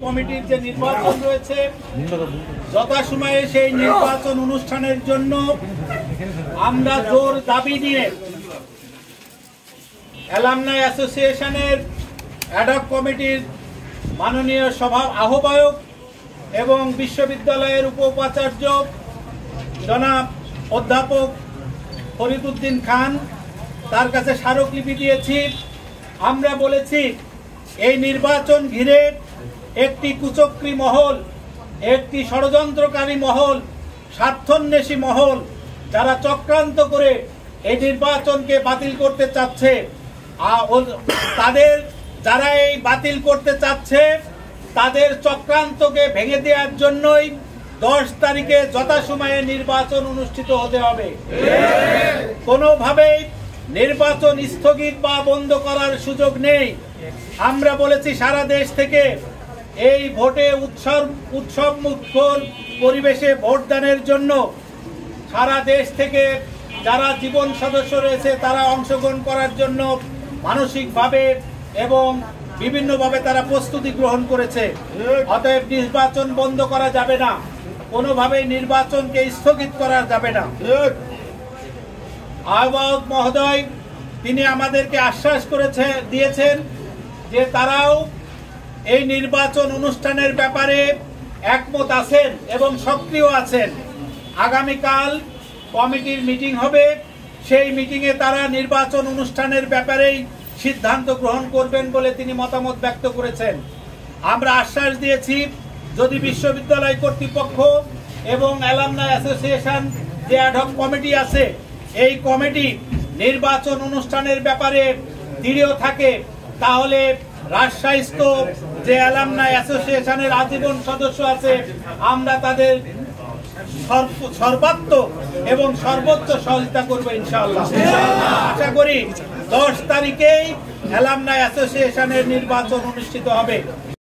কমিটির যে নির্বাচন রয়েছে যথাসময়ে সেই নির্বাচন অনুষ্ঠানের জন্য আমরা জোর দাবি নিয়ে অ্যালামনাই অ্যাসোসিয়েশনের অ্যাডহক কমিটির মাননীয় আহ্বায়ক এবং বিশ্ববিদ্যালয়ের উপাচার্য জনাব অধ্যাপক ফরিদউদ্দিন খান তার কাছে স্মারকলিপি দিয়েছি। আমরা বলেছি এই নির্বাচন ঘিরে একটি কুচক্রী মহল, একটি ষড়যন্ত্রকারী মহল, স্বার্থান্বেষী মহল যারা চক্রান্ত করে এই নির্বাচনকে বাতিল করতে চাচ্ছে, তাদের যারা এই বাতিল করতে চাচ্ছে তাদের চক্রান্তকে ভেঙে দেওয়ার জন্যই 10 তারিখে যথাসময়ে নির্বাচন অনুষ্ঠিত হতে হবে। কোনোভাবেই নির্বাচন স্থগিত বা বন্ধ করার সুযোগ নেই। আমরা বলেছি সারা দেশ থেকে এই ভোটে উৎসব মুখর পরিবেশে ভোটদানের জন্য সারা দেশ থেকে যারা জীবন সদস্য রয়েছে তারা অংশগ্রহণ করার জন্য মানসিকভাবে এবং বিভিন্নভাবে তারা প্রস্তুতি গ্রহণ করেছে। অতএব নির্বাচন বন্ধ করা যাবে না, কোনোভাবেই নির্বাচনকে স্থগিত করা যাবে না। আহ্বায়ক মহোদয় তিনি আমাদেরকে আশ্বাস দিয়েছেন যে তারাও এই নির্বাচন অনুষ্ঠানের ব্যাপারে একমত আছেন এবং সক্রিয় আছেন। আগামীকাল কমিটির মিটিং হবে, সেই মিটিংয়ে তারা নির্বাচন অনুষ্ঠানের ব্যাপারেই সিদ্ধান্ত গ্রহণ করবেন বলে তিনি মতামত ব্যক্ত করেছেন। আমরা আশ্বাস দিয়েছি যদি বিশ্ববিদ্যালয় কর্তৃপক্ষ এবং অ্যালামনাই অ্যাসোসিয়েশন যে অ্যাডহক কমিটি আছে এই কমিটি নির্বাচন অনুষ্ঠানের ব্যাপারে দৃঢ় থাকে তাহলে রাজশাহীস্থ যে অ্যালামনাই অ্যাসোসিয়েশনের আজীবন সদস্য আছে আমরা তাদের সর্বাত্মক এবং সর্বোচ্চ সহযোগিতা করবো ইনশাআল্লাহ। আশা করি 10 তারিখেই অ্যালামনাই অ্যাসোসিয়েশনের নির্বাচন অনুষ্ঠিত হবে।